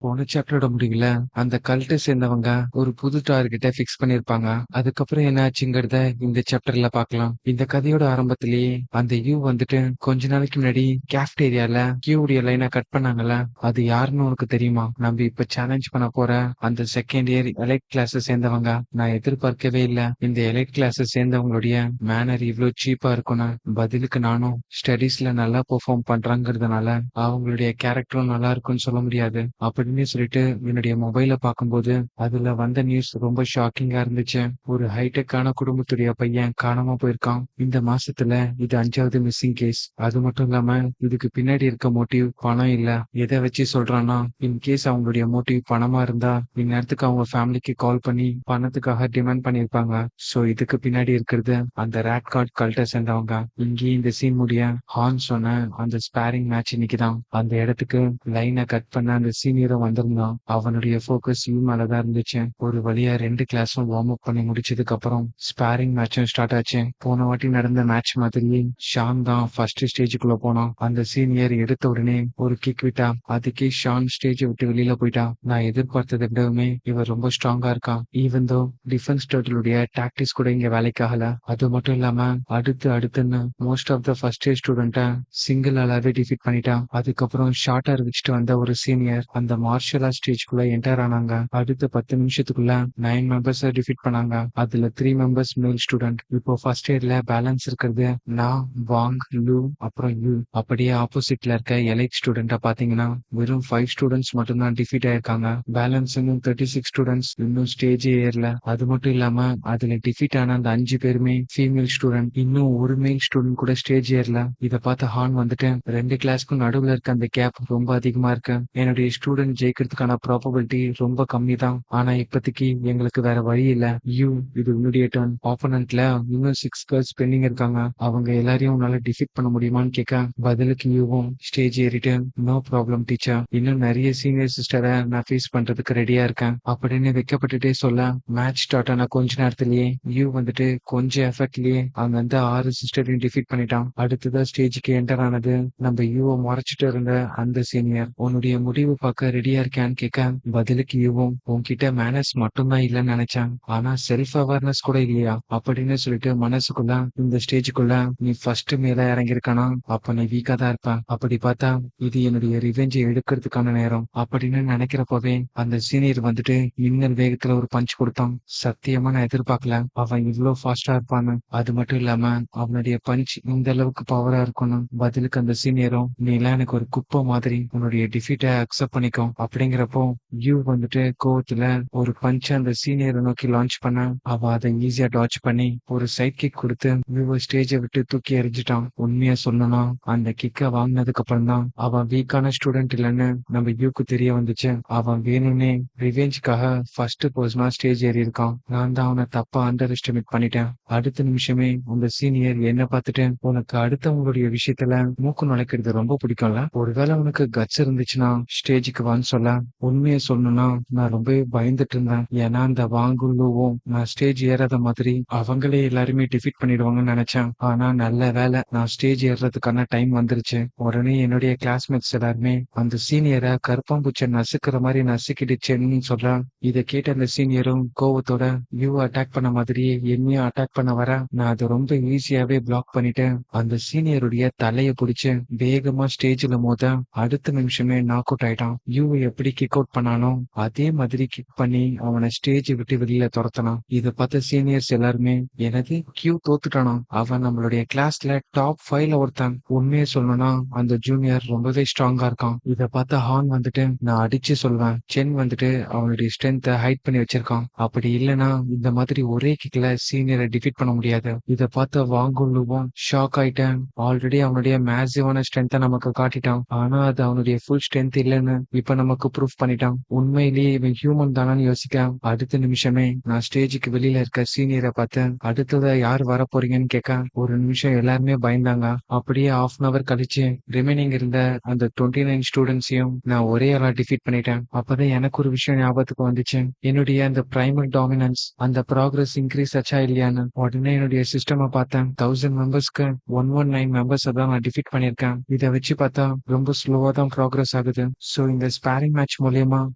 போன சாப்டரோட முடிவுல அந்த கல்ட்டை சேர்ந்தவங்க ஒரு புது டார்கெட்டை ஃபிக்ஸ் பண்ணிருப்பாங்க. அதுக்கப்புறம் என்ன ஆச்சுங்கிறத இந்த சாப்டர்ல பார்க்கலாம். இந்த கதையோட ஆரம்பத்திலேயே அந்த யூ வந்துட்டு கொஞ்ச நாளைக்கு முன்னாடி கேஃப்டேரியால கியூடைய லைனை கட் பண்ணாங்கல்ல, அது யாருன்னு உனக்கு தெரியுமா? நம்ம இப்ப சேலஞ்ச் பண்ண போற அந்த செகண்ட் இயர் எலைட் கிளாஸ் சேர்ந்தவங்க. நான் எதிர்பார்க்கவே இல்ல இந்த எலைட் கிளாஸ் சேர்ந்தவங்களுடைய மேனர் இவ்வளவு சீப்பா இருக்கும்னு. பதிலுக்கு நானும் ஸ்டடீஸ்ல நல்லா பெர்ஃபார்ம் பண்றாங்கிறதுனால அவங்களுடைய கேரக்டரும் நல்லா இருக்கும்னு சொல்ல முடியாது அப்படின்னு சொல்லிட்டு என்னுடைய மொபைல பார்க்கும்போது அதுல வந்த நியூஸ் ரொம்ப ஷாக்கிங்கா இருந்துச்சு. ஒரு ஹைடெக்கான குடும்பத்துடைய பையன் காணாம போயிருக்கான். இந்த மாசத்துல இது 5வது மிஸ்ஸிங் கேஸ். அது மட்டும் இல்லாம இதுக்கு பின்னாடி இருக்க மோட்டிவ் பணம் இல்ல. எதை வச்சு சொல்றான்னா, இன் கேஸ் அவங்களுடைய மோட்டிவ் பணமா இருந்தா இந்நேரத்துக்கு அவங்க ஃபேமிலிக்கு கால் பண்ணி பணத்துக்காக டிமாண்ட் பண்ணிருப்பாங்க. சோ இதுக்கு பின்னாடி இருக்கிறது அந்த ரேட் கார்ட் கல்ட்ட சேர்ந்தவங்க. இங்கேயே இந்த சீன் முடிய ஹான் சொன்ன அந்த ஸ்பேரிங் மேட்ச் இன்னைக்குதான். அந்த இடத்துக்கு லைனை கட் பண்ண அந்த சீனியரும் வந்திருந்தான். அவனுடைய ஃபோக்கஸ் யூ மேலதான் இருந்துச்சு. ஒரு வழியா 2 கிளாஸும் வார்ம் அப் பண்ணி முடிச்சதுக்கு அப்புறம் ஸ்பேரிங் மேட்சும் ஸ்டார்ட் ஆச்சு. போன வாட்டி நடந்த மேட்ச் மாதிரியே ஷான் தான் ஃபர்ஸ்ட் ஸ்டேஜுக்குள்ள போனான். அந்த சீனியர் எடுத்த உடனே ஒரு கிக் விட்டா. அதுக்கே ஷான் ஸ்டேஜை விட்டு வெளியில போயிட்டான். நான் எதிர்பார்த்ததை விடவுமே இவர் ரொம்ப ஸ்ட்ராங்கா இருக்கான். ஈவன் தோ டிஃபென்ஸ் டர்ட்டிலுடைய டாக்டிக்ஸ் கூட இங்க வேலைக்கு ஆகல. அது மட்டும் இல்லாம அடுத்துன்னு most of the first year ஸ்டூடெண்ட்டை சிங்கிள் ஆளாவே டிஃபீட் பண்ணிட்டான். அதுக்கப்புறம் ஷார்ட்டர் வச்சுட்டு வந்த ஒரு சீனியர் அந்த மார்ஷல் ஆர்ட் ஸ்டேஜ்குள்ள என்டர் ஆனாங்க. அடுத்த 10 நிமிஷத்துக்குள்ள 9 மெம்பர்ஸ் டிஃபீட் பண்ணாங்க. அதுல 3 மெம்பர்ஸ் மேல் ஸ்டூடெண்ட். இப்போ ஃபர்ஸ்ட் இயர்ல பேலன்ஸ் இருக்கிறது நான், வாங், லூ, அப்புறம் யூ. அப்படியே ஆப்போசிட்ல இருக்க எலைட் ஸ்டூடெண்ட்டை பாத்தீங்கன்னா வெறும் 5 ஸ்டூடெண்ட்ஸ் மட்டும்தான் டிஃபீட் ஆயிருக்காங்க. பேலன்ஸ் இன்னும் 36 ஸ்டூடெண்ட்ஸ் இன்னும் ஸ்டேஜே ஏறல. அது மட்டும் இல்லாம அதுல டிஃபீட் ஆன அந்த 5 பேருமே ஃபீமேல் ஸ்டூடெண்ட். இன்னும் ஒரு மேல் ஸ்டூடெண்ட் கூட ஸ்டேஜ் ஏறல. இதை பார்த்த ஹான் வந்துட்டு 2 கிளாஸ்க்கும் நடுவுல இருக்க அந்த கேப் ரொம்ப அதிகமா இருக்கு. என்னுடைய ஸ்டூடெண்ட் ஜெயிக்கிறதுக்கான ப்ராபபிலிட்டி ரொம்ப கம்மி தான். ஆனா இப்போதைக்கு எங்களுக்கு வேற வழி இல்ல. யூ, இது உன்னுடைய டர்ன். ஆப்போனன்ட்ல இன்னும் 6 கேர்ள்ஸ் பெண்டிங் இருக்காங்க. அவங்க எல்லாரையும் உன்னால டிஃபீட் பண்ண முடியுமான்னு கேட்க பதிலுக்கு யூவும் ஸ்டேஜ் ஏறிட்டு நோ ப்ராப்ளம் டீச்சர், இன்னும் நிறைய சீனியர் சிஸ்டரை நான் ஃபேஸ் பண்றதுக்கு ரெடியா இருக்கேன் அப்படின்னு வைக்கப்பட்டுட்டே சொல்ல மேட்ச் ஸ்டார்ட் ஆன கொஞ்ச நேரத்திலேயே யூ வந்துட்டு கொஞ்சம் எஃபெக்ட்லயே அங்க வந்து 6 சிஸ்டரையும் டிஃபீட் பண்ணிட்டான். அடுத்ததா ஸ்டேஜுக்கு என்டர் ஆனது நம்ம யூவை முறைச்சிட்டு இருந்த அந்த சீனியர். உன்னுடைய முடிவு பார்க்க ரெடியா இருக்கான்னு கேட்க பதிலுக்கு யூவும் உன்கிட்ட மேனர்ஸ் மட்டும்தான் இல்லைன்னு நினைச்சேன், ஆனா செல்ஃப் அவேர்னஸ் கூட இல்லையா அப்படின்னு சொல்லிட்டு மனசுக்குள்ள இந்த ஸ்டேஜுக்குள்ள நீ ஃபர்ஸ்ட் மேல இறங்கிருக்கானா அப்ப நீ வீக்கா தான் இருப்ப. அப்படி பார்த்தா இது என்னுடைய ரிவெஞ்சை எடுக்கிறதுக்கான நேரம் அப்படின்னு நினைக்கிறப்பவே அந்த சீனியர் வந்துட்டு மின்னல் வேகத்துல ஒரு பஞ்ச் கொடுத்தான். சத்தியமா நான் எதிர்பார்க்கல அவன் இவ்வளவு ஃபாஸ்டா இருப்பான்னு. அது மட்டும் இல்லாம அவனுடைய பஞ்ச் இந்த அளவுக்கு பவரா இருக்கணும். பதிலுக்கு அந்த சீனியரும் நீ எல்லாம் எனக்கு ஒரு குப்பை மாதிரி, உன்னுடைய டிஃபீட்டை அக்செப்ட் பண்ணிக்கும் அப்படிங்கிறப்போ யூ வந்துட்டு கோவத்துல ஒரு பஞ்ச் அந்த சீனியரை நோக்கி லான்ச் பண்ண அவ அதை ஈஸியா டாச் பண்ணி ஒரு சைட் கிக் கொடுத்து யூ ஸ்டேஜை விட்டு தூக்கி எறிஞ்சிட்டான். உண்மையா சொல்லணும்னா அந்த கிக்கை வாங்கினதுக்கு அப்புறம் தான் அவன் வீக்கான ஸ்டூடெண்ட் இல்லைன்னு நம்ம யூக்கு தெரிய வந்துச்சு. அவன் வேணும்னே ரிவெஞ்சுக்காக ஃபர்ஸ்ட் பர்சனா ஸ்டேஜ் ஏறி இருக்கான். நான் தான் அவனை தப்பா அண்டர் எஸ்டிமேட் பண்ணிட்டேன். அடுத்த நிமிஷமே உங்க சீனியர் என்ன பார்த்துட்டு உனக்கு அடுத்தவங்களுடைய விஷயத்துல மூக்கு நுழைக்கிறது ரொம்ப பிடிக்கும்ல, ஒருவேளை உனக்கு கட்ஸ் இருந்துச்சுன்னா ஸ்டேஜுக்கு வான்னு சொல்ல. உண்மையை சொல்லணும்னா நான் ரொம்பவே பயந்துட்டு இருந்தேன். ஏன்னா அந்த வாங்குள்ளவும் நான் ஸ்டேஜ் ஏறாத மாதிரி அவங்களே எல்லாருமே டிஃபீட் பண்ணிடுவாங்கன்னு நினைச்சேன். ஆனா நல்ல வேலை நான் ஸ்டேஜ் ஏறதுக்கான டைம் வந்துருச்சு. உடனே என்னுடைய கிளாஸ்மேட்ஸ் எல்லாருமே அந்த சீனியரை கருப்பாம்பூச்சை நசுக்கிற மாதிரி நசுக்கிடுச்சேன்னு சொல்ல, இதை கேட்ட அந்த சீனியரும் கோவத்தோட யூ அட்டாக் பண்ண மாதிரியே என்னையும் அட்டாக் பண்ண வர நான் அதை ரொம்ப ஈஸியாவே பிளாக் பண்ணிட்டு அந்த சீனியருடைய தலையை பிடிச்சு வேகமா ஸ்டேஜ்ல மோத அடுத்த நிமிஷமே நாக் அவுட் ஆயிட்டான். யூ எப்படி கிக் அவுட் பண்ணானோ அதே மாதிரி கிக் பண்ணி அவனை ஸ்டேஜ் விட்டு வெளியில துரத்தனான். இதை பார்த்த சீனியர்ஸ் எல்லாருமே எனது கியூ தோத்துட்டானா, அவன் நம்மளுடைய கிளாஸ்ல டாப் 5ல ஒருத்தன். உண்மையை சொல்லணும்னா அந்த ஜூனியர் ரொம்பவே ஸ்ட்ராங்கா இருக்கான். இதை பார்த்த ஹான் வந்துட்டு நான் அடிச்சு சொல்வேன், சென் வந்துட்டு அவனுடைய ஸ்ட்ரென்த்தை ஹைட் பண்ணி வச்சிருக்கான். அப்படி இல்லைன்னா இந்த மாதிரி ஒரே கிக்ல சீனியரை டிஃபீட் பண்ண முடியாது. இதை பார்த்த வாங்குள்ளுவும் ஷாக் ஆயிட்டேன். ஆல்ரெடி அவனுடைய மேசிவான ஸ்ட்ரென்த்தை நமக்கு காட்டிட்டான். ஆனா அது அவனுடைய ஃபுல் ஸ்ட்ரென்த் இல்லைன்னு இப்ப நமக்கு ப்ரூஃப் பண்ணிட்டான். உண்மையிலேயே இவன் ஹியூமன் தானான்னு யோசிக்க அடுத்த நிமிஷமே நான் ஸ்டேஜுக்கு வெளியில இருக்க சீனியரை பார்த்தேன். அடுத்ததா யார் வர போறீங்கன்னு கேட்க ஒரு நிமிஷம் எல்லாருமே பயந்தாங்க. அப்படியே half an hour கழிச்சு ரிமைனிங் இருந்த அந்த 29 ஸ்டூடெண்ட்ஸையும் நான் ஒரே ஆளா டிஃபீட் பண்ணிட்டேன். அப்பதான் எனக்கு ஒரு விஷயம் ஞாபகத்துக்கு வந்துச்சு. என்னுடைய அந்த பிரைமரி டாமினன்ஸ் அந்த ப்ராக்ரஸ் இன்க்ரீஸ் ஆச்சா இல்லையான்னு. உடனே என்னுடைய சிஸ்டமை பார்த்தேன். 1000 மெம்பர்ஸ்க்கு 119 மெம்பர்ஸ் தான் நான் டிஃபீட் பண்ணியிருக்கேன். இதை வச்சு பார்த்தா ரொம்ப ஸ்லோவா தான் ப்ராக்ரஸ் ஆகுது. சோ இந்த பேரிங் மேட்ச் மூலியமா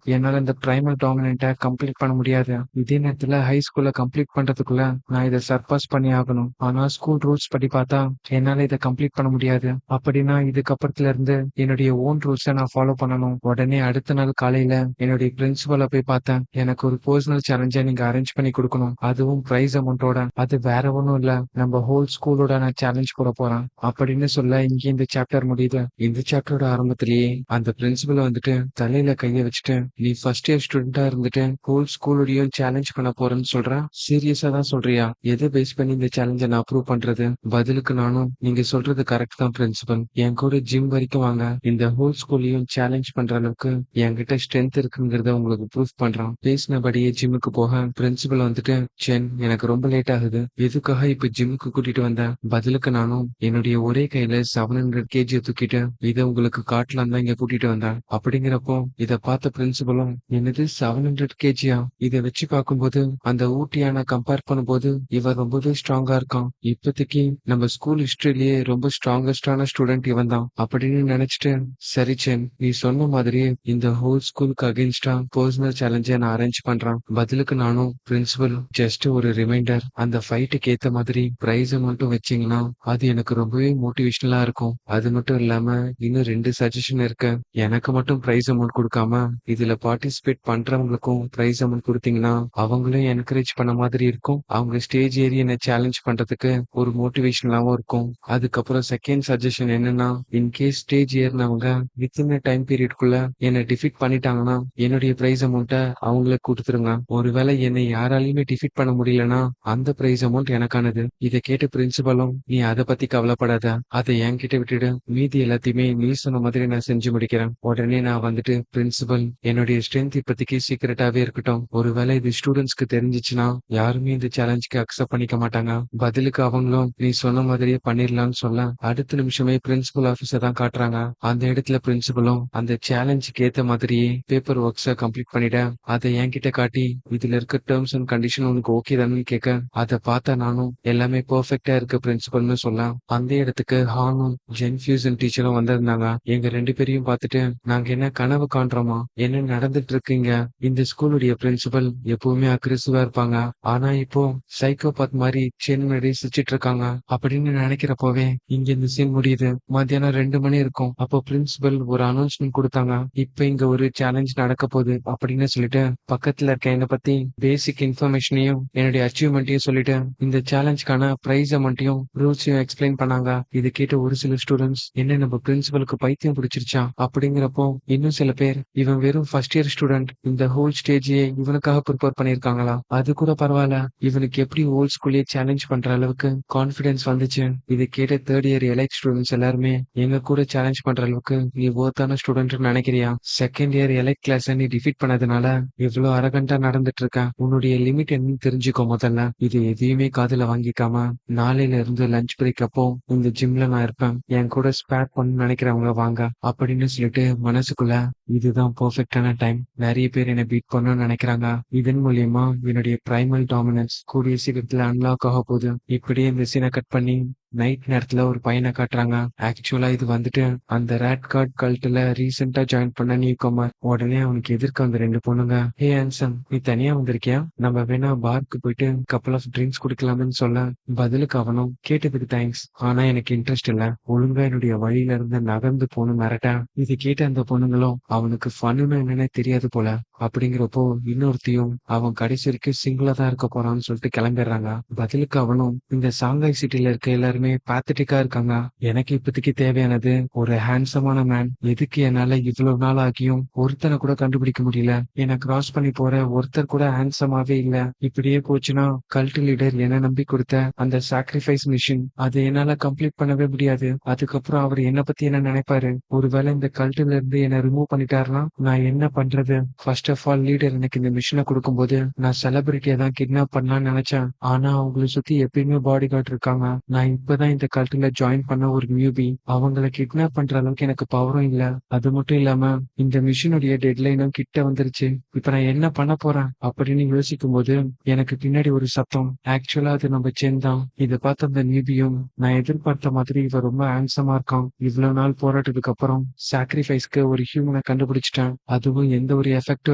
என்னால இந்த பிரைமல் டாமினண்ட்டை கம்ப்ளீட் பண்ண முடியாது. இதே நேரத்துல ஹை ஸ்கூல்ல கம்ப்ளீட் பண்றதுக்குள்ள நான் இதை சர்பாஸ் பண்ணி ஆகணும். ஆனா ஸ்கூல் ரூல்ஸ் படி பார்த்தா என்னால இதை கம்ப்ளீட் பண்ண முடியாது. அப்படின்னா இதுக்கப்புறத்துல இருந்து என்னுடைய ஓன் ரூல்ஸை நான் ஃபாலோ பண்ணணும். உடனே அடுத்த நாள் காலையில என்னுடைய பிரின்சிபலை போய் பார்த்தேன். எனக்கு ஒரு பர்சனல் சேலஞ்சை நீங்க அரேஞ்ச் பண்ணி கொடுக்கணும், அதுவும் பிரைஸ் அமௌண்டோட. அது வேற ஒன்றும் இல்ல, நம்ம ஹோல் ஸ்கூலோட நான் சேலஞ்ச் போட போறேன் அப்படின்னு சொல்ல இங்க இந்த சாப்டர் முடியுது. இந்த சாப்டரோட ஆரம்பத்திலேயே அந்த பிரின்சிபல் வந்துட்டு தலையில கைய வச்சுட்டு, நீ ஃபர்ஸ்ட் இயர் ஸ்டூடெண்டா இருந்துட்டு ஹோல் ஸ்கூலோடையும் சேலஞ்ச் பண்ண போறேன்னு சொல்றேன். சீரியஸா தான் சொல்றியா? எதை பேஸ் பண்ணி இந்த சேலஞ்சை நான் அப்ரூவ் பண்றது? பதிலுக்கு நானும், நீங்க சொல்றது கரெக்ட் தான் பிரின்சிபல், என் கூட ஜிம் வரைக்கும் வாங்க, இந்த ஹோல் ஸ்கூலையும் சேலஞ்ச் பண்ற அளவுக்கு என்கிட்ட ஸ்ட்ரென்த் இருக்குங்கிறத உங்களுக்கு ப்ரூஃப் பண்றான். பேசினபடியே ஜிம்முக்கு போக பிரின்சிபல் வந்துட்டு, சென் எனக்கு ரொம்ப லேட் ஆகுது, எதுக்காக இப்ப ஜிம்முக்கு கூட்டிட்டு வந்த? பதிலுக்கு நானும், என்னுடைய ஒரே கையில 700 kg தூக்கிட்டு இதை உங்களுக்கு காட்டலாம் தான் இங்க கூட்டிட்டு வந்தேன். அப்படிங்கிறப்போ இதை பார்த்த பிரின்சிபலும், என்னது 700 kg? இதை வச்சு பார்க்கும்போது அந்த ஊட்டியான கம்பேர் பண்ணும்போது இவன் ரொம்பவே ஸ்ட்ராங்கா இருக்கான். இப்போதைக்கு நம்ம ஸ்கூல் ஹிஸ்டரியிலேயே ரொம்ப ஸ்ட்ராங்கஸ்டான ஸ்டூடெண்ட் இவன் தான் அப்படின்னு நினைச்சிட்டு, சரி சென், நீ சொன்ன மாதிரியே இந்த ஹோல் ஸ்கூலுக்கு அகேன்ஸ்டா பர்சனல் சேலஞ்சை நான் அரேஞ்ச் பண்றேன். பதிலுக்கு நானும், பிரின்சிபல் ஜஸ்ட் ஒரு ரிமைண்டர், அந்த ஃபைட்டுக்கு ஏத்த மாதிரி பிரைஸ் மட்டும் வச்சீங்கன்னா அது எனக்கு ரொம்பவே மோட்டிவேஷனலா இருக்கும். அது மட்டும் இல்லாம இன்னும் 2 சஜஷன் இருக்கு. எனக்கு மட்டும் பிரைஸ் அமௌண்ட் கொடுக்காம இதுல பார்ட்டிசிபேட் பண்றவங்களுக்கும் பிரைஸ் அமௌண்ட் கொடுத்தீங்கன்னா அவங்களும் என்கரேஜ் பண்ண மாதிரி இருக்கும். அவங்க ஸ்டேஜ் ஏறி என்ன சேலஞ்ச் பண்றதுக்கு ஒரு மோட்டிவேஷனலாவும் இருக்கும். அதுக்கப்புறம் செகண்ட் சஜஷன் என்னன்னா, இன்கேஸ் ஸ்டேஜ் ஏறினவங்க வித்தின் டைம் பீரியட்குள்ள என்னை டிஃபீட் பண்ணிட்டாங்கன்னா என்னுடைய பிரைஸ் அமௌண்ட்டை அவங்களுக்கு கொடுத்துருங்க. ஒருவேளை என்னை யாராலையுமே டிஃபீட் பண்ண முடியலன்னா அந்த பிரைஸ் அமௌண்ட் எனக்கானது. இதை கேட்ட பிரின்சிபலும், நீ அதை பத்தி கவலைப்படாத, அதை என்கிட்ட விட்டுடு, மீதி எல்லாத்தையுமே நீ சொன்ன மாதிரி நான் செஞ்சு முடிக்கிறேன். உடனே நான் வந்துட்டு, பிரின்சிபல் என்னுடைய ஸ்ட்ரென்த் இப்போதைக்கு சீக்கிரட்டாவே இருக்கட்டும், ஒருவேளை இது ஸ்டூடெண்ட்ஸ்க்கு தெரிஞ்சிச்சுன்னா யாருமே இந்த சேலஞ்சுக்கு அக்செப்ட் பண்ணிக்க மாட்டாங்க. பதிலுக்கு அவங்களும் நீ சொன்ன மாதிரியே பண்ணிடலாம்னு சொல்ல அடுத்த நிமிஷமே பிரின்சிபல் ஆபீஸை தான் காட்டுறாங்க. அந்த இடத்துல பிரின்சிபலும் அந்த சேலஞ்சுக்கு ஏத்த மாதிரியே பேப்பர் ஒர்க்ஸை கம்ப்ளீட் பண்ணிட அதை என்கிட்ட காட்டி, இதுல இருக்க டேர்ம்ஸ் அண்ட் கண்டிஷன் உனக்கு ஓகே தானு கேட்க, அதை பார்த்தா நானும் எல்லாமே பெர்ஃபெக்டா இருக்க பிரின்சிபல்னு சொல்ல அந்த இடத்துக்கு ஹானும் ஜென் ஃபியூசன் டீச்சரும் வந்திருந்தாங்க. எங்க 2 பேரையும் பார்த்துட்டு, நாங்க என்ன கனவு காண்றோமா, என்ன நடந்துட்டு இருக்கீங்க? இந்த ஸ்கூலுடைய பிரின்சிபல் எப்பவுமே அக்ரெசிவா இருப்பாங்க, ஆனா இப்போ சைக்கோபாத் மாதிரி சென் முன்னாடி சிரிச்சிட்டு இருக்காங்க அப்படின்னு நினைக்கிறப்போவே இங்க இந்த சீன் முடியுது. மத்தியானம் 2 மணி இருக்கும். அப்போ பிரின்சிபல் ஒரு அனௌன்ஸ்மெண்ட் கொடுத்தாங்க, இப்ப இங்க ஒரு சேலஞ்ச் நடக்க போகுது அப்படின்னு சொல்லிட்டு பக்கத்துல இருக்க என்னை பத்தி பேசிக் இன்ஃபர்மேஷனையும் என்னுடைய அச்சீவ்மெண்ட்டையும் சொல்லிட்டு இந்த சேலஞ்சுக்கான பிரைஸ் அமௌண்ட்டையும் ரூல்ஸையும் எக்ஸ்பிளைன் பண்ணாங்க. இது கேட்ட ஒரு சில ஸ்டூடெண்ட்ஸ், என்ன நம்ம பிரின்சிபலுக்கு பைத்தியம் பிடிச்சிருச்சா அப்படிங்கிறப்போ இன்னும் சில பேர், இவன் வெறும் ஃபர்ஸ்ட் இயர் ஸ்டூடெண்ட், இந்த ஹோல் ஸ்டேஜையே இவனுக்காக ப்ரிப்பேர் பண்ணிருக்காங்களா, அது கூட பரவாயில்ல, இவனுக்கு எப்படி ஹோல் ஸ்கூல்லே சேலஞ்ச் பண்ற அளவுக்கு கான்பிடன்ஸ் வந்துச்சு. இது கேட்ட தேர்ட் இயர் எலைட் ஸ்டூடெண்ட்ஸ் எல்லாருமே, எங்க கூட சேலஞ்ச் பண்ற அளவுக்கு நீ ஒர்த்தான ஸ்டூடெண்ட் நினைக்கிறியா? செகண்ட் இயர் எலைட் கிளாஸ் நீ டிஃபீட் பண்ணதுனால இவ்வளவு அரகண்டா நடந்துட்டு இருக்க, உன்னுடைய லிமிட் என்னன்னு தெரிஞ்சுக்கோ முதல்ல. இது எதையுமே காதுல வாங்கிக்காம நாளையில இருந்து லஞ்ச் பிரேக் அப்போ இந்த ஜிம்ல நான் இருப்பேன், என் கூட ஸ்பேர் பண்ண நினைக்கிறவங்க வாங்க அப்படின்னு சொல்லிட்டு மனசுக்குள்ள, இதுதான் பெர்ஃபெக்டான டைம், நிறைய பேர் என்ன பீட் பண்ணணும்னு நினைக்கிறாங்க, இதன் மூலியமா என்னுடைய பிரைமல் டாமினன்ஸ் கூடிய சீக்கிரத்துல அன்லாக் ஆக போகுது. இப்படியே இந்த சீனை கட் பண்ணி நைட் நேரத்துல ஒரு பையனை காட்டுறாங்க. ஆக்சுவலா இது வந்துட்டு அந்த ரேட் கார்ட் கல்ட்டுல ரீசெண்டா ஜாயின் பண்ண நியூ கமர். உடனே அவனுக்கு எதிர்க்க அந்த 2 பொண்ணுங்க, ஹே ஹான்சம், நீ தனியா வந்திருக்கியா, நம்ம வேணா பார்க்கு போயிட்டு கப்பல் ஆஃப் ட்ரிங்க்ஸ் குடிக்கலாம்னு சொல்ல பதிலுக்கு அவனும், கேட்டதுக்கு தேங்க்ஸ், ஆனா எனக்கு இன்ட்ரெஸ்ட் இல்ல, ஒழுங்கா என்னுடைய வழியில இருந்து நகர்ந்து போகணும் மிரட்ட. இது கேட்ட அந்த பொண்ணுங்களும் அவனுக்கு ஃபன்னு என்னன்னே தெரியாது போல. அப்படிங்கிறப்போ இன்னொருத்தையும் அவன் கடைசி வரைக்கும் சிங்கிளா தான் இருக்க போறான்னு சொல்லிட்டு கிளம்பிடுறாங்க. பதிலுக்கு அவனும், இந்த சாங்காய் சிட்டில இருக்க எல்லாருமே பேத்தட்டிக்கா இருக்காங்க, எனக்கு இப்போதைக்கு தேவையானது ஒரு ஹேண்ட்ஸமான மேன். எதுக்கு என்னால இவ்வளவு நாள் ஆகியும் ஒருத்தனை கூட கண்டுபிடிக்க முடியல, என்னை கிராஸ் பண்ணி போற ஒருத்தர் கூட ஹேண்ட்ஸமாவே இல்ல. இப்படியே போச்சுன்னா கல்ட் லீடர் என்ன நம்பி கொடுத்த அந்த சாக்ரிஃபைஸ் மிஷின் அதை என்னால கம்ப்ளீட் பண்ணவே முடியாது. அதுக்கப்புறம் அவர் என்ன பத்தி என்ன நினைப்பாரு? ஒருவேளை இந்த கல்ட்டுல இருந்து என்ன ரிமூவ் பண்ணிட்டாருன்னா நான் என்ன பண்றது? First first of all leader எனக்கு இந்த மிஷனை கொடுக்கும்போது நான் செலிபிரிட்டியை தான் கிட்னாப் பண்ணலாம்னு நினைச்சேன். ஆனா அவங்கள சுத்தி எப்பயுமே பாடி கார்டு இருக்காங்க. நான் இப்பதான் இந்த கல்ட்டுல ஜாயின் பண்ண ஒரு நியூபி. அவங்கள கிட்னாப் பண்ற அளவுக்கு எனக்கு பவரும் இல்ல. அது மட்டும் இல்லாம இந்த மிஷனுடைய டெட்லைனும் கிட்ட வந்துருச்சு. இப்ப நான் என்ன பண்ண போறேன் அப்படின்னு யோசிக்கும் போது எனக்கு பின்னாடி ஒரு சத்தம். ஆக்சுவலா அது நம்ம சென் தான். இதை பார்த்த அந்த நியூபியும் நான் எதிர்பார்த்த மாதிரி இவ ரொம்ப ஹேண்ட்ஸமா இருக்கான். இவ்வளவு நாள் போராட்டத்துக்கு அப்புறம் சாக்ரிஃபைஸ்க்கு ஒரு ஹியூமனை கண்டுபிடிச்சிட்டேன். அதுவும் எந்த ஒரு எஃபெக்டும்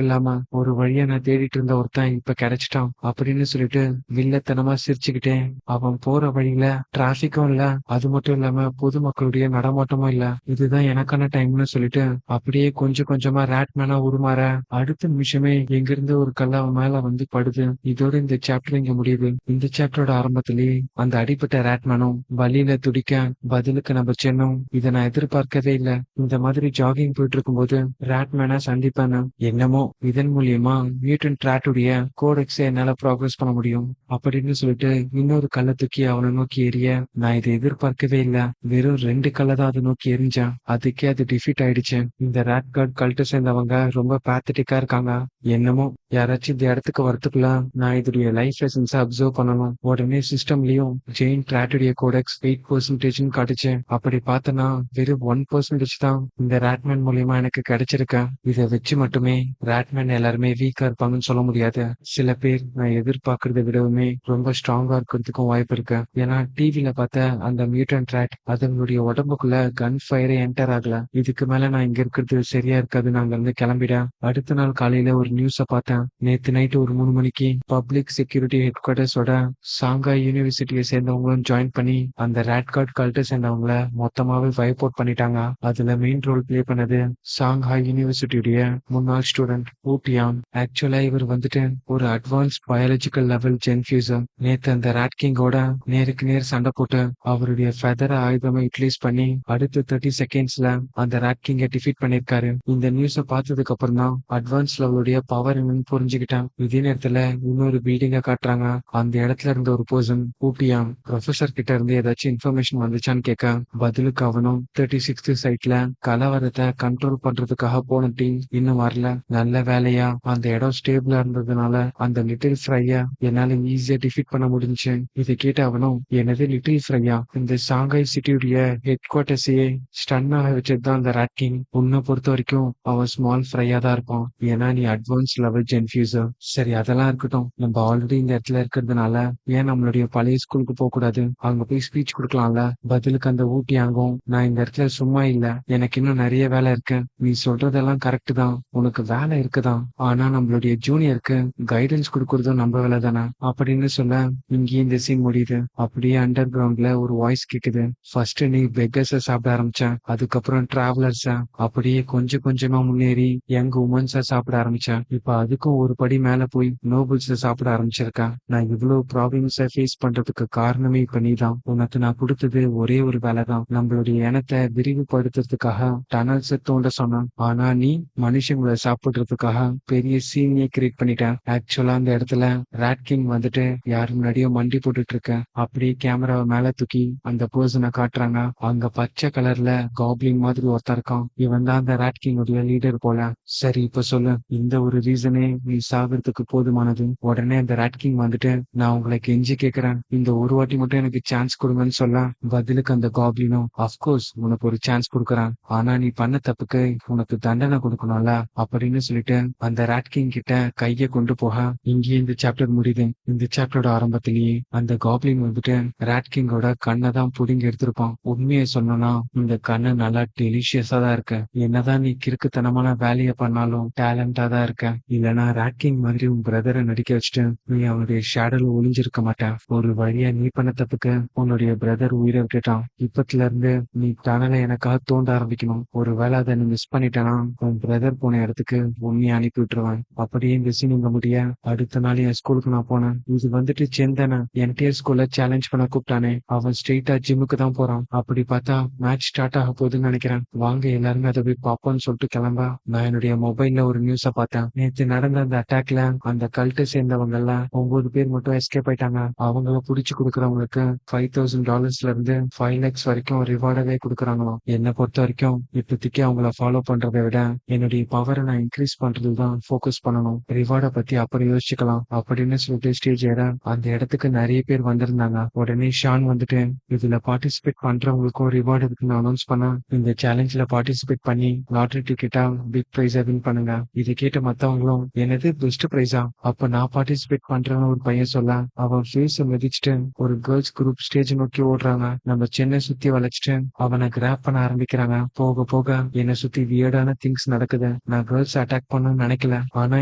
இல்லாம ஒரு வழியா நான் தேடிட்டு இருந்த ஒருத்தன் இப்ப கிடைச்சிட்டான் அப்படின்னு சொல்லிட்டு வில்லத்தனமா சிரிச்சுக்கிட்டே அவன் போற வழியில டிராபிக்கும் இல்ல, அது மட்டும் இல்லாம பொதுமக்களுடைய நடமாட்டமும் இல்ல. இதுதான் எனக்கான டைம்னு சொல்லிட்டு அப்படியே கொஞ்சம் கொஞ்சமா ரேட்மேனா உருமாற அடுத்த நிமிஷமே எங்கிருந்து ஒரு கல் அவன் மேல வந்து படுது. இதோட இந்த சாப்டர் இங்க முடியுது. இந்த சாப்டரோட ஆரம்பத்திலேயே அந்த அடிப்பட்ட ரேட்மேனும் வழியில துடிக்க பதிலுக்கு நம்ம சென்னும் இதை நான் எதிர்பார்க்கவே இல்ல. இந்த மாதிரி ஜாகிங் போயிட்டு இருக்கும்போது ரேட்மேனா சந்திப்பானு என்னமோ இதன் மூலியமா மியூட்டன்ட் ராட்டுடைய கோடெக்ஸை என்னால ப்ராக்ரஸ் பண்ண முடியும் அப்படின்னு சொல்லிட்டு இன்னொரு கல்லை தூக்கி அவனை நோக்கி எறிய நான் இதை எதிர்பார்க்கவே இல்ல. வெறும் 2 கல்லை தான் அதை நோக்கி எரிஞ்சான். அதுக்கே அது டிஃபீட் ஆயிடுச்சு. இந்த ரேட் கார்ட் கல்ட்டை சேர்ந்தவங்க ரொம்ப பேத்தட்டிக்கா இருக்காங்க. என்னமோ யாராச்சும் இந்த இடத்துக்கு வரத்துக்குள்ள நான் இதோடைய லைஃப் லெசன்ஸ் அப்சர்வ் பண்ணணும். உடனே சிஸ்டம்லயும் ஜெயின் ராட்டுடைய கோடெக்ஸ் 8% காட்டுச்சு. அப்படி பார்த்தனா வெறும் 1% தான் இந்த ரேட்மேன் மூலியமா எனக்கு கிடைச்சிருக்க. இதை வச்சு மட்டுமே ரேட்மேன் எல்லாருமே வீக்கா இருப்பாங்கன்னு சொல்ல முடியாது. சில பேர் நான் எதிர்பார்க்கறதை விடவுமே ரொம்ப ஸ்ட்ராங்கா இருக்கிறதுக்கும் வாய்ப்பு இருக்கு. ஏன்னா டிவில பார்த்த அந்த மியூட்டன்ட் ராட் அதனுடைய உடம்புக்குள்ள கன் ஃபயரே என்டர் ஆகல. இதுக்கு மேல நான் இங்க இருக்கிறது சரியா இருக்காது. நாங்க இருந்து கிளம்பிட அடுத்த நாள் காலையில ஒரு நியூஸ பார்த்தேன். நேத்து நைட்டு ஒரு 3 மணிக்கு பப்ளிக் செக்யூரிட்டி ஹெட் குவார்டர்ஸோட சாங்காய் யூனிவர்சிட்டியை சேர்ந்தவங்களும் ஜாயின் பண்ணி அந்த ரேட் கார்ட் கல்ட்டை சேர்ந்தவங்கள மொத்தமாவே வைப் அவுட் பண்ணிட்டாங்க. அதுல மெயின் ரோல் பிளே பண்ணது சாங்காய் யூனிவர்சிட்டியுடைய முன்னாள் ஸ்டூடெண்ட் ஊட்டியான். ஆக்சுவலா இவர் வந்துட்டு ஒரு அட்வான்ஸ் பயாலஜிக்கல் லெவல் ஜென்ஃபியூசர். நேத்து அந்த ராட் கிங்கோட நேருக்கு நேர் சண்டை போட்டு அவருடைய ஃபெதரை ஆயுதமா யூட்டிலைஸ் பண்ணி அடுத்த 30 செகண்ட்ஸ்ல அந்த ராட் கிங்கை டிஃபீட் பண்ணிருக்காரு. இந்த நியூஸை பார்த்ததுக்கு அப்புறம் தான் அட்வான்ஸ் லெவலுடைய பவர் என்னன்னு புரிஞ்சுக்கிட்டேன். இதே நேரத்துல இன்னொரு பில்டிங்க காட்டுறாங்க. அந்த இடத்துல இருந்த ஒரு பர்சன் ஊட்டியான் ப்ரொஃபசர் கிட்ட இருந்து ஏதாச்சும் இன்ஃபர்மேஷன் வந்துச்சான்னு கேட்க பதிலுக்கு அவனும் 36th சைட்ல கலவரத்தை கண்ட்ரோல் பண்றதுக்காக போன டீம் இன்னும் வரல. நல்ல வேலையா அந்த இடம் ஸ்டேபிளா இருந்ததுனால அந்த லிட்டில் ஃப்ரையா என்னால ஈஸியா டிஃபீட் பண்ண முடிஞ்சு. இதை கேட்ட அவனும் எனது லிட்டில் ஃப்ரையா இந்த சாங்காய் சிட்டியுடைய ஹெட் குவார்டர்ஸையே ஸ்டன் ஆக வச்சதுதான் அந்த ராட் கிங். உன்னை பொறுத்த வரைக்கும் அவன் ஸ்மால் ஃப்ரையா தான் இருப்பான். ஏன்னா நீ அட்வான்ஸ் லெவல் ஜென்ஃபியூசர். சரி அதெல்லாம் இருக்கட்டும். நம்ம ஆல்ரெடி இந்த இடத்துல இருக்கிறதுனால ஏன் நம்மளுடைய பழைய ஸ்கூலுக்கு போக கூடாது? அங்க போய் ஸ்பீச் கொடுக்கலாம்ல. பதிலுக்கு அந்த ஊட்டி ஆகும் நான் இந்த இடத்துல சும்மா இல்ல, எனக்கு இன்னும் நிறைய வேலை இருக்கு. நீ சொல்றதெல்லாம் கரெக்ட் தான், உனக்கு வேலை இருக்குதான். ஆனா நம்மளுடைய ஜூனியருக்கு கைடன்ஸ் கொடுக்கறதும் நம்ம வேலை தானே அப்படின்னு சொல்ல இங்கேயே இந்த சீன் முடியுது. அப்படியே அண்டர் கிரவுண்ட்ல ஒரு வாய்ஸ் கேக்குது. ஃபர்ஸ்ட் நீ பெக்கர்ஸ சாப்பிட ஆரம்பிச்ச, அதுக்கப்புறம் டிராவலர்ஸ, அப்படியே கொஞ்சம் கொஞ்சமா முன்னேறி யங் உமன்ஸ சாப்பிட ஆரம்பிச்சேன். இப்ப அதுக்கும் ஒரு படி மேல போய் நோபல்ஸ சாப்பிட ஆரம்பிச்சிருக்கேன். நான் இவ்வளவு ப்ராப்ளம்ஸ ஃபேஸ் பண்றதுக்கு காரணமே இப்ப நீதான். உனக்கு நான் கொடுத்தது ஒரே ஒரு வேலை தான், நம்மளுடைய இனத்தை விரிவுபடுத்துறதுக்காக டனல்ஸ தோண்ட சொன்னேன். ஆனா நீ மனுஷங்களை சாப்பிடுறதுக்காக பெரிய சீனியை கிரியேட் பண்ணிட்ட. ஆக்சுவலா அந்த இடத்துல ராட் கிங் வந்துட்டு யாரு முன்னாடியோ மண்டி போட்டுட்டு இருக்க. அப்படியே கேமராவை மேல தூக்கி அந்த பர்சனை காட்டுறாங்க. அங்க பச்சை கலர்ல காப்ளின் மாதிரி ஒருத்தர் இருக்கான். இவன் தான் அந்த ராட் கிங்குடைய லீடர் போல. சரி இப்ப சொல்லு, இந்த ஒரு ரீசனே நீ சாகிறதுக்கு போதுமானது. உடனே அந்த ராட் கிங் வந்துட்டு நான் உங்களை கெஞ்சி கேக்குறேன், இந்த ஒரு வாட்டி மட்டும் எனக்கு சான்ஸ் கொடுங்கன்னு சொல்ல பதிலுக்கு அந்த காப்ளினும் அப்கோர்ஸ் உனக்கு ஒரு சான்ஸ் கொடுக்குறான், ஆனா நீ பண்ண தப்புக்கு உனக்கு தண்டனை கொடுக்கணும்ல அப்படின்னு சொல்லிட்டு அந்த ராட் கிங் கிட்ட கைய கொண்டு போக இங்கேயே இந்த சாப்டர் முடியுது. இந்த சாப்டரோட ஆரம்பத்திலேயே அந்த காப்ளின் வந்துட்டு ராட் கிங்கோட கண்ணை தான் புடிங்கி எடுத்திருப்பான். உண்மையை சொன்னோம்னா இந்த கண்ணு நல்லா டெலிஷியஸா தான் இருக்கு. என்னதான் நீ கிறுக்குத்தனமான வேலையை பண்ணாலும் டேலண்டா தான் இருக்க. இல்லனா ராட் கிங் மாதிரி உன் பிரதரை நடிக்க வச்சுட்டு நீ அவனுடைய ஷேடோல ஒளிஞ்சிருக்க மாட்டேன். ஒரு வழியா நீ பண்ண தப்புக்கு உன்னுடைய பிரதர் உயிரை விட்டுட்டான். இப்பத்துல இருந்து நீ டனலை எனக்காக தோண்ட ஆரம்பிக்கணும். ஒருவேளை அதை நீ மிஸ் பண்ணிட்டேன்னா உன் பிரதர் போன இடத்துக்கு உன்னைய அனுப்பி விட்டுருவேன். அப்படியே இந்த சீன் இங்க முடிய அடுத்த நாள் என் ஸ்கூலுக்கு நான் போனேன். இது வந்துட்டு செந்தன என்டிஆர் ஸ்கூல்ல சேலஞ்ச் பண்ண கூப்பிட்டானே, அவன் ஸ்ட்ரெயிட்டா ஜிம்முக்கு தான் போறான். அப்படி பார்த்தா மேட்ச் ஸ்டார்ட் ஆக போகுதுன்னு நினைக்கிறேன். வாங்க எல்லாருமே அதை போய் பாப்போம்னு சொல்லிட்டு கிளம்ப நான் என்னுடைய மொபைல்ல ஒரு நியூஸ பார்த்தேன். நேற்று நடந்த அந்த அட்டாக்ல அந்த கல்ட்டை சேர்ந்தவங்க எல்லாம் 9 பேர் மட்டும் எஸ்கேப் ஆயிட்டாங்க. அவங்கள புடிச்சு கொடுக்கறவங்களுக்கு $5,000 இருந்து 5 lakhs வரைக்கும் ரிவார்டாவே கொடுக்குறாங்களாம். என்னை பொறுத்த வரைக்கும் இப்போதைக்கு அவங்கள ஃபாலோ பண்றதை விட என்னுடைய பவரை நான் இன்க்ரீஸ் பண்றதுதான் ஃபோக்கஸ் பண்ணணும். ரிவார்டை பத்தி அப்புறம் யோசிச்சுக்கலாம் அப்படின்னு சொல்லிட்டு ஸ்டேஜ் ஏற அந்த இடத்துக்கு நிறைய பேர் வந்திருந்தாங்க. உடனே ஷான் வந்துட்டு இதுல பார்ட்டிசிபேட் பண்றவங்களுக்கும் ரிவார்டு இருக்குன்னு அனௌன்ஸ் பண்ண, இந்த சேலஞ்சில பார்ட்டிசிபேட் பண்ணி லாட்டரி டிக்கெட்டா பிக் பிரைஸா வின் பண்ணுங்க. இதை கேட்ட மத்தவங்களும் என்னது பெஸ்ட் பிரைஸா, அப்ப நான் பார்ட்டிசிபேட் பண்றேன்னு ஒரு பையன் சொல்ல அவன் ஃபேஸ மிதிச்சுட்டு ஒரு கேர்ள்ஸ் குரூப் ஸ்டேஜ் நோக்கி ஓடுறாங்க. நம்ம சென்னை சுத்தி வளைச்சிட்டு அவனை கிராப் பண்ண ஆரம்பிக்கிறாங்க. போக போக என்னை சுத்தி வியர்டான திங்ஸ் நடக்குது. நான் கேர்ள்ஸ் அட்டாக் பண்ணணும்னு நினைக்கல, ஆனா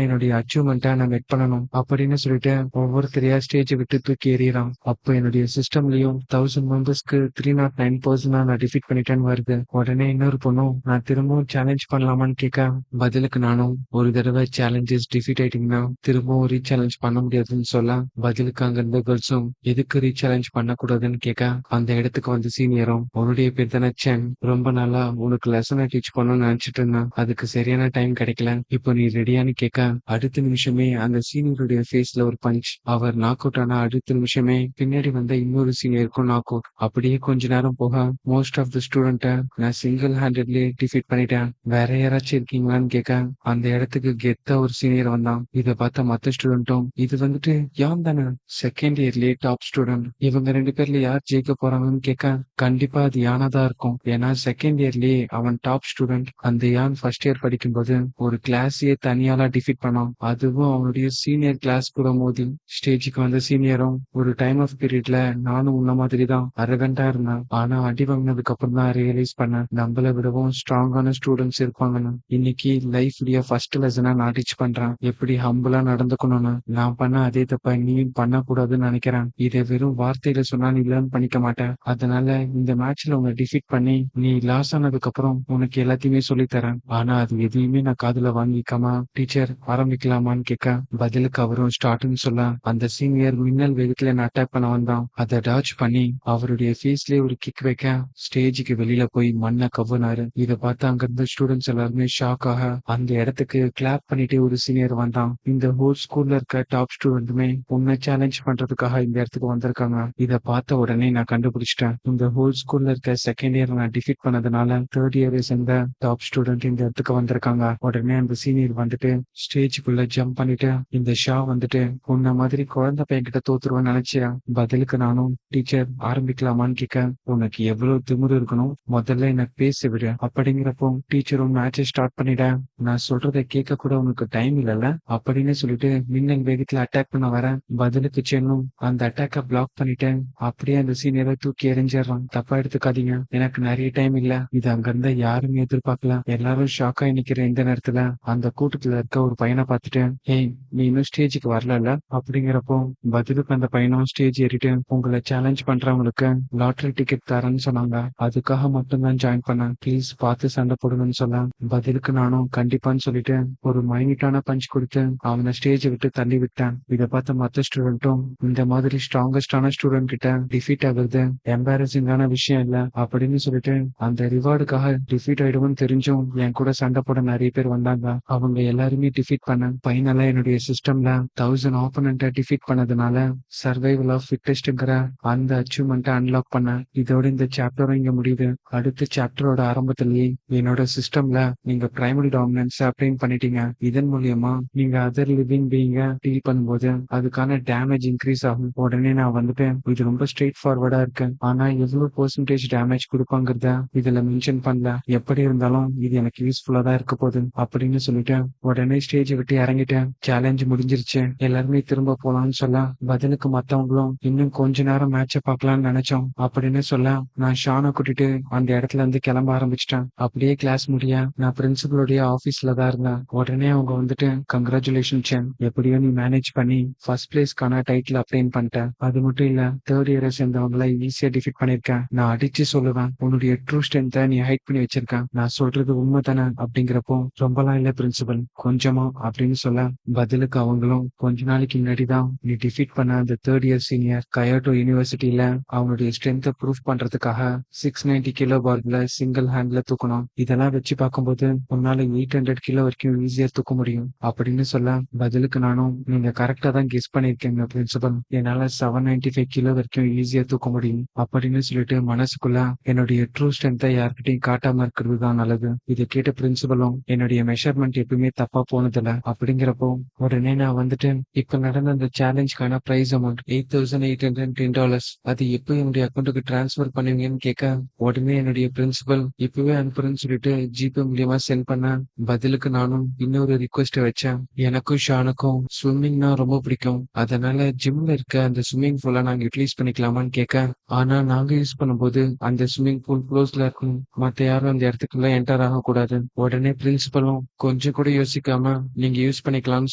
என்னுடைய அச்சீவ்மெண்ட்டை நான் மெட் பண்ணணும் அப்படின்னு சொல்லிட்டு ஒவ்வொருத்தரையா ஸ்டேஜை விட்டு தூக்கி எறியறான். அப்ப என்னுடைய சிஸ்டம்லயும் 1000 மெம்பர்ஸ்க்கு 309% நான் டிஃபீட் பண்ணிட்டேன்னு வருது. உடனே இன்னொரு பொண்ணும் நான் திரும்பவும் சேலஞ்ச் பண்ணலாமான்னு கேட்க, பதிலுக்கு நானும் ஒரு தடவை சேலஞ்சஸ் டிஃபீட் ஆயிட்டீங்கன்னா திரும்பவும் ரீசேலஞ்ச் பண்ண முடியாதுன்னு சொல்ல, பதிலுக்கு அங்க இருந்த கேர்ள்ஸும் எதுக்கு ரீசேலஞ்ச் பண்ணக்கூடாதுன்னு கேட்க, அந்த இடத்துக்கு வந்து சீனியரும் உன்னுடைய பேர் தானே சென், ரொம்ப நாளா உனக்கு லெசனை டீச் பண்ணணும்னு நினைச்சிட்டு இருந்தேன், அதுக்கு சரியான டைம் கிடைக்கல, இப்போ நீ ரெடியான்னு கேட்க, அடுத்த நிமிஷமே அந்த சீனியருடைய ஃபேஸ்ல ஒரு பஞ்ச். அவர் நாக் அவுட் ஆனா அடுத்த நிமிஷமே பின்னாடி வந்த இன்னொரு சீனியருக்கும் நாக் அவுட். அப்படியே கொஞ்ச நேரம் போக மோஸ்ட் ஆஃப் த ஸ்டூடெண்ட்டை நான் சிங்கிள் ஹேண்டட்லயே டிஃபீட் பண்ணிட்டேன், வேற யாராச்சும் இருக்கீங்களான்னு கேட்க, அந்த இடத்துக்கு கெத்தா ஒரு சீனியர் வந்தான். இதை பார்த்த மத்த ஸ்டூடெண்ட்டும் இது வந்துட்டு யான் தானே செகண்ட் இயர்லயே டாப் ஸ்டூடெண்ட், இவங்க 2 பேர்ல யார் ஜெயிக்க போறாங்கன்னு கேட்க, கண்டிப்பா அது யானா தான் இருக்கும், ஏன்னா செகண்ட் இயர்லயே அவன் டாப் ஸ்டூடெண்ட். அந்த யான் ஃபர்ஸ்ட் இயர் படிக்கும்போது ஒரு கிளாஸையே தனியாலா டிஃபீட் பண்ணான், அதுவும் அவனுடைய சீனியர் கிளாஸ் கூட மோதி. ஸ்டேஜுக்கு வந்த சீனியரும் ஒரு டைம் ஆஃப் பீரியட்ல நானும் உன்ன மாதிரி தான் அரகண்டா இருந்தேன், ஆனா அடி வாங்கினதுக்கு அப்புறம் தான் ரியலைஸ் பண்ணேன் நம்மள விடவும் ஸ்ட்ராங்கான ஸ்டூடெண்ட்ஸ் இருப்பாங்கன்னு. இன்னைக்கு லைஃப்லயே ஃபர்ஸ்ட் லெசனா நான் டீச் பண்றேன் எப்படி ஹம்பிளா நடந்துக்கணும்னு. நான் பண்ண அதே தப்ப நீ பண்ணக்கூடாதுன்னு நினைக்கிறேன். இதை வெறும் வார்த்தையில சொன்னா நீ லேர்ன் பண்ணிக்க மாட்டேன், அதனால இந்த மேட்ச்ல உன்னை டிஃபீட் பண்ணி நீ லாஸ் ஆனதுக்கு அப்புறம் உனக்கு எல்லாத்தையுமே சொல்லி தரேன். ஆனா அது எதையுமே நான் காதுல வாங்கிக்காம டீச்சர் ஆரம்பிக்கலாமான்னு கேட்க, பதிலுக்கு அவரும் ஸ்டார்ட்னு சொல்ல அந்த சீனியர் மின்னல் வேகத்துல என்ன அட்டாக் பண்ண வந்தான். அதை டாச் பண்ணி அவருடைய ஃபேஸ்லயே ஒரு கிக் வைக்க ஸ்டேஜுக்கு வெளியில போய் மண்ணை கவ்வுனாரு. இதை பார்த்து அங்க இருந்த ஸ்டூடெண்ட்ஸ் எல்லாருமே ஷாக் ஆக அந்த இடத்துக்கு கிளாப் பண்ணிட்டு ஒரு சீனியர் வந்தான். இந்த ஹோல் ஸ்கூல்ல இருக்க டாப் ஸ்டூடெண்ட்டுமே உன்னை சேலஞ்ச் பண்றதுக்காக இந்த இடத்துக்கு வந்திருக்காங்க. இதை பார்த்த உடனே நான் கண்டுபிடிச்சிட்டேன், இந்த ஹோல் ஸ்கூல்ல இருக்க செகண்ட் இயர் நான் டிஃபீட் பண்ணதுனால தேர்ட் இயர் சேர்ந்த டாப் ஸ்டூடெண்ட் இந்த இடத்துக்கு வந்திருக்காங்க. உடனே அந்த சீனியர் வந்துட்டு ஸ்டேஜுக்குள்ள ஜம்ப் பண்ணிட்டு இந்த ஷா வந்துட்டு உன்ன மாதிரி குழந்தை பையன் கிட்ட தோத்துருவேன்னு நினைச்சியா, பதிலுக்கு நானும் டீச்சர் ஆரம்பிக்கலாமான்னு கேட்க, உனக்கு எவ்வளவு திமிரு இருக்கணும், முதல்ல எனக்கு பேச விடு அப்படிங்கிறப்போ டீச்சரும் மேட்சை ஸ்டார்ட் பண்ணிட, நான் சொல்றதை கேட்க கூட உனக்கு டைம் இல்லைல்ல அப்படின்னு சொல்லிட்டு மின்னல் வேகத்துல அட்டாக் பண்ண வர, பதிலுக்கு சென்னும் அந்த அட்டாக்கை பிளாக் பண்ணிட்டேன். அப்படியே அந்த சீனியரை தூக்கி எறிஞ்சிடறான். தப்பா எடுத்துக்காதீங்க, எனக்கு நிறைய டைம் இல்ல, இது அங்க இருந்தா யாருமே எதிர்பார்க்கல. எல்லாரும் ஷாக்கா நிக்கிற இந்த நேரத்துல அந்த கூட்டத்துல இருக்க ஒரு பையனை பார்த்துட்டு, ஏய் நீ இன்னும் ஸ்டேஜுக்கு வரல அப்படிங்கிறப்போ பதிலுக்கு அந்த பையனும் ஸ்டேஜ் ஏறிட்டு உங்களை சேலஞ்ச் பண்றவங்களுக்கு லாட்டரி டிக்கெட் தரேன்னு சொன்னாங்க, அதுக்காக மட்டும்தான் ஜாயின் பண்ணேன், ப்ளீஸ் பார்த்து சண்டை போடுங்கன்னு சொல்ல, பதிலுக்கு நானும் கண்டிப்பான்னு சொல்லிட்டு ஒரு மைனிட்டான பஞ்ச் கொடுத்து அவனை ஸ்டேஜை விட்டு தள்ளி விட்டேன். இதை பார்த்த மத்த ஸ்டூடெண்ட்டும் இந்த மாதிரி ஸ்ட்ராங்கஸ்டான ஸ்டூடெண்ட் கிட்ட டிஃபீட் ஆகுறது எம்பாரசிங்கான விஷயம் இல்ல அப்படின்னு சொல்லிட்டு அந்த ரிவார்டுக்காக டிஃபீட் ஆயிடுவோம்னு தெரிஞ்சும் என் கூட சண்டை போட நிறைய பேர் வந்தாங்க. அவங்க எல்லாருமே டிஃபீட் பண்ண பைனலா என்னுடைய சிஸ்டம்ல 1000 ஆப்போனண்ட்டை டிஃபீட் பண்ணதுனால சர்வைவல் ஆஃப் ஃபிட்டஸ்ட்ங்கிற அந்த அச்சீவ்மெண்ட்டை அன்லாக் பண்ண. இதோட இந்த சாப்டரும் இங்க முடியுது. அடுத்த சாப்டரோட ஆரம்பத்திலேயே என்னோட சிஸ்டம்ல நீங்க பிரைமரி டாமினன்ஸ் அப்ளைன் பண்ணிட்டீங்க, இதன் மூலியமா நீங்க அதர் லிவிங் பீயிங்க டீல் பண்ணும்போது அதுக்கான டேமேஜ் இன்க்ரீஸ் ஆகும். உடனே நான் வந்துட்டேன் இது ரொம்ப ஸ்ட்ரெயிட் ஃபார்வர்டா இருக்கு, ஆனா எவ்வளவு பெர்சன்டேஜ் டேமேஜ் கொடுப்பாங்கிறத இதுல மென்ஷன் பண்ணல, எப்படி இருந்தாலும் இது எனக்கு யூஸ்ஃபுல்லா தான் இருக்க போகுது அப்படின்னு சொல்லிட்டு உடனே ஸ்டேஜை விட்டு இறங்கிட்டேன். சேலஞ்ச் முடிஞ்சிருச்சு, எல்லாருமே திரும்ப போலாம்னு சொல்ல, பதிலுக்கு மத்தவங்களும் இன்னும் கொஞ்ச நேரம் மேட்சை பார்க்கலாம்னு நினைச்சோம் அப்படின்னு சொல்ல, நான் ஷானை கூட்டிட்டு அந்த இடத்துல இருந்து கிளம்ப ஆரம்பிச்சிட்டேன். அப்படியே கிளாஸ் முடிய நான் பிரின்சிபலுடைய ஆபீஸ்ல தான் இருந்தேன். உடனே அவங்க வந்துட்டு கங்க்ராச்சுலேஷன் சென், எப்படியோ நீ மேனேஜ் பண்ணி ஃபர்ஸ்ட் பிளேஸ்க்கான டைட்டில் அப்ளைன் பண்ணிட்டேன், அது மட்டும் இல்ல தேர்ட் இயரை சேர்ந்தவங்களை ஈஸியா டிஃபீட் பண்ணிருக்கேன், நான் அடிச்சு சொல்லுவேன் உன்னுடைய ட்ரூ ஸ்ட்ரென்த்தை நீ ஹைட் பண்ணி வச்சிருக்கேன், நான் சொல்றது உண்மை தானே அப்படிங்கிறப்போ ரொம்பலாம் இல்ல பிரின்சிபல் கொஞ்சமா அப்படின்னு சொல்ல, பதிலுக்கு அவங்களும் கொஞ்ச நாளைக்கு முன்னாடிதான் நீ டிஃபீட் பண்ண அந்த தேர்ட் இயர் சீனியர் கயோட்டோ யூனிவர்சிட்டியில அவனுடைய ஸ்ட்ரென்த்தை ப்ரூவ் பண்றதுக்காக 690 கிலோ பார்ல சிங்கிள் ஹேண்ட்ல தூக்கணும், இதெல்லாம் வச்சு பார்க்கும்போது உன்னால 800 கிலோ வரைக்கும் ஈஸியா தூக்க முடியும் அப்படின்னு சொல்ல, பதிலுக்கு நானும் நீங்க கரெக்டா தான் கெஸ் பண்ணிருக்கீங்க பிரின்சிபல், என்னால 795 கிலோ வரைக்கும் ஈஸியா தூக்க முடியும் அப்படின்னு சொல்லிட்டு மனசுக்குள்ள என்னுடைய ட்ரூ ஸ்ட்ரென்த்தை யார்கிட்டையும் காட்டாம இருக்கிறது தான் நல்லது. இதை கேட்ட பிரின்சிபலும் என்னுடைய மெஷர்மெண்ட் மூமெண்ட் எப்பவுமே தப்பா போனதில்ல. அப்படிங்கிறப்போ உடனே நான் வந்துட்டு இப்ப நடந்த அந்த சேலஞ்சுக்கான பிரைஸ் அமௌண்ட் $8,810 அது எப்போ என்னுடைய அக்கௌண்ட்டுக்கு டிரான்ஸ்ஃபர் பண்ணுவீங்கன்னு கேட்க, உடனே என்னுடைய பிரின்சிபல் இப்பவே அனுப்புறேன்னு சொல்லிட்டு ஜிபே மூலியமா சென்ட் பண்ண. பதிலுக்கு நானும் இன்னொரு ரிக்வெஸ்ட் வச்சேன். எனக்கும் ஷானுக்கும் ஸ்விம்மிங்னா ரொம்ப பிடிக்கும். அதனால ஜிம்ல இருக்க அந்த ஸ்விம்மிங் பூலை நாங்க யூட்டிலைஸ் பண்ணிக்கலாமான்னு கேட்க, ஆனா நாங்க யூஸ் பண்ணும்போது அந்த ஸ்விம்மிங் பூல் க்ளோஸ்ல இருக்கும். மத்த யாரும் அந்த இடத்துக்குள்ள என்டர் ஆகக்கூடாது. உடனே பிரின்சிபலும் கொஞ்சம் கூட யோசிக்காம நீங்க யூஸ் பண்ணிக்கலாம்னு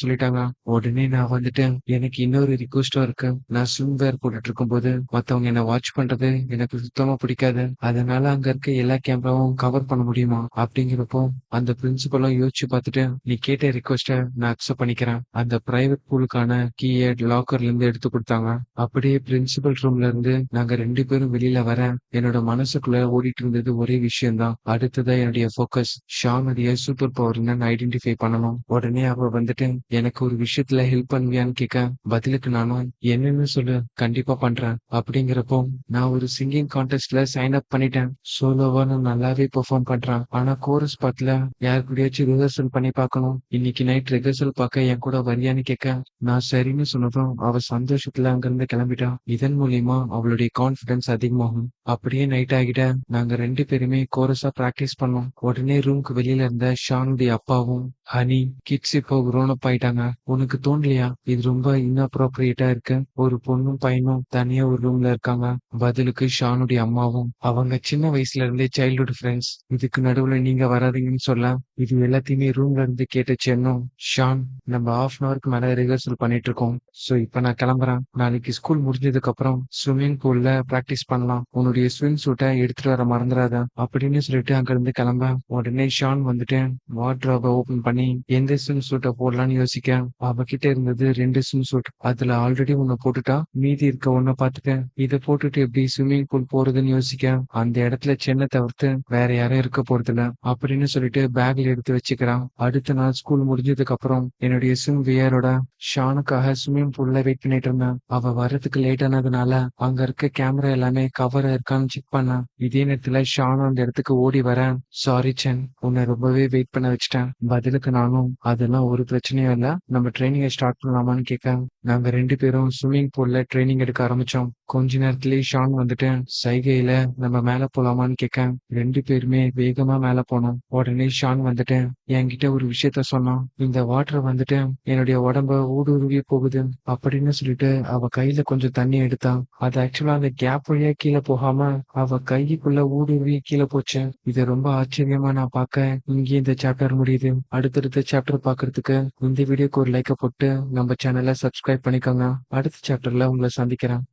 சொல்லிட்டாங்க. உடனே நான் வந்துட்டு எனக்கு இன்னொரு ரிக்வெஸ்டும் இருக்கு. நான் ஸ்விம் வேர் போட்டுட்டு இருக்கும்போது மத்தவங்க என்ன வாட்ச் பண்றது எனக்கு சுத்தமா பிடிக்காது. அதனால அங்க இருக்க எல்லா கேமராவும் கவர் பண்ண முடியுமா அப்படிங்கிறப்போ அந்த பிரின்சிபலும் யோசிச்சு பார்த்துட்டு நீ கேட்ட ரிக்வெஸ்ட நான் அக்செப்ட் பண்ணிக்கிறேன். அந்த பிரைவேட் பூலுக்கான கீயை லாக்கர்ல இருந்து எடுத்து கொடுத்தாங்க. அப்படியே பிரின்சிபல் ரூம்ல இருந்து நாங்க 2 பேரும் வெளியில வர என்னோட மனசுக்குள்ள ஓடிட்டு இருந்தது ஒரே விஷயம் தான். அடுத்ததா என்னுடைய ஃபோக்கஸ் ஷானுடைய சூப்பர் பவர் என்னன்னு ஐடென்டிஃபை பண்ணணும். உடனே அவ வந்துட்டு எனக்கு ஒரு விஷயத்துல ஹெல்ப் பண்ணுவியான்னு கேட்க, பதிலுக்கு நானும் என்னன்னு சொல்லு, கண்டிப்பா பண்றேன் அப்படிங்கிறப்போ நான் ஒரு சிங்கிங் கான்டெஸ்ட்ல சைன் அப் பண்ணிட்டேன். சோலோவா நான் நல்லாவே பெர்ஃபார்ம் பண்றேன். ஆனா கோரஸ் பாட்டுல யார் கூடயாச்சும் ரிஹர்சல் பண்ணி பார்க்கணும். இன்னைக்கு நைட் ரிஹர்சல் பார்க்க என் கூட வரியான்னு கேட்க, நான் சரின்னு சொன்னதும் அவ சந்தோஷத்துல அங்கிருந்து கிளம்பிட்டா. இதன் மூலியமா அவளுடைய கான்பிடன்ஸ் அதிகமாகும். அப்படியே நைட் ஆகிட்ட நாங்க 2 பேருமே கோரஸா பிராக்டிஸ் பண்ணோம். உடனே ரூம்க்கு வெளியில இருந்த ஷானுடைய அப்பாவும் ஹனி கிட்ஸ் இப்போ grown up ஆயிட்டாங்க. உனக்கு தோணலையா இது ரொம்ப இன்அப்ரோப்ரியேட்டா இருக்கு, ஒரு பொண்ணும் பையனும் தனியா ஒரு ரூம்ல இருக்காங்க? பதிலுக்கு ஷானுடைய அம்மாவும் அவங்க சின்ன வயசுல இருந்தே சைல்ட்ஹுட் ஃப்ரெண்ட்ஸ், இதுக்கு நடுவுல நீங்க வராதீங்கன்னு சொல்ல இது எல்லாத்தையுமே ரூம்ல இருந்து கேட்டுச்சேன்னும் ஷான் நம்ம ½ மேல ரிஹர்சல் பண்ணிட்டு இருக்கோம். சோ இப்ப நான் கிளம்புறேன். நாளைக்கு ஸ்கூல் முடிஞ்சதுக்கு அப்புறம் ஸ்விம்மிங் பூல்ல பிராக்டிஸ் பண்ணலாம். உன்னுடைய ஸ்விம் சூட்டை எடுத்துட்டு வர மறந்துடாத அப்படின்னு சொல்லிட்டு அங்க இருந்து கிளம்ப. உடனே ஷான் வந்துட்டு வார்ட்ரோபை ஓபன் பண்ணி எந்த ஸ்விம் சூட்டை போடலான்னு யோசிக்க, அவகிட்ட இருந்தது 2 ஸ்விம் சூட். அதுல ஆல்ரெடி ஒன்னு போட்டுட்டா, மீதி இருக்க ஒன்ன பாத்துக்க. இதை போட்டுட்டு எப்படி ஸ்விம்மிங் பூல் போறதுன்னு யோசிக்க, அந்த இடத்துல சென்னை தவிர்த்து வேற யாரும் இருக்க போறது இல்ல அப்படின்னு சொல்லிட்டு பேக்ல எடுத்து வச்சுக்கிறான். அடுத்த நாள் ஸ்கூல் முடிஞ்சதுக்கு அப்புறம் என்னுடைய ஸ்விம் வியரோட ஷானுக்காக ஸ்விம்மிங் பூல்ல வெயிட் பண்ணிட்டு இருந்தேன். அவ வர்றதுக்கு லேட் ஆனதுனால அங்க இருக்க கேமரா எல்லாமே கவர் இருக்கான்னு செக் பண்ணேன். இதே நேரத்துல ஷான் அந்த இடத்துக்கு ஓடி வரேன். சாரி சென், உன்னை ரொம்பவே வெயிட் பண்ண வச்சுட்டேன். பதிலுக்கு நானும் அதெல்லாம் ஒரு பிரச்சனையும் இல்ல, நம்ம ட்ரைனிங்கை ஸ்டார்ட் பண்ணலாமான்னு கேட்க, நாங்க 2 பேரும் ஸ்விம்மிங் பூல்ல ட்ரைனிங் எடுக்க ஆரம்பிச்சோம். கொஞ்ச நேரத்திலேயே ஷான் வந்துட்டு சைகையில நம்ம மேல போலாமான்னு கேட்க 2 பேருமே வேகமா மேல போனோம். உடனே ஷான் வந்துட்டு என்கிட்ட ஒரு விஷயத்த சொன்னான். இந்த வாட்டர் வந்துட்டு என்னுடைய உடம்ப ஊடுருவி போகுது அப்படின்னு சொல்லிட்டு அவ கையில கொஞ்சம் தண்ணி எடுத்தா. அது ஆக்சுவலா அந்த கேப் வழியா கீழே போகாம அவ கைக்குள்ள ஊடுருவி கீழே போச்சு. இதை ரொம்ப ஆச்சரியமா நான் பார்க்க இங்கே இந்த சாப்டர் முடியுது. அடுத்தடுத்த சாப்டர் பாக்குறதுக்கு இந்த வீடியோக்கு ஒரு லைக்கை போட்டு நம்ம சேனலை சப்ஸ்கிரைப் பண்ணிக்கோங்க. அடுத்த சாப்டர்ல உங்களை சந்திக்கிறேன்.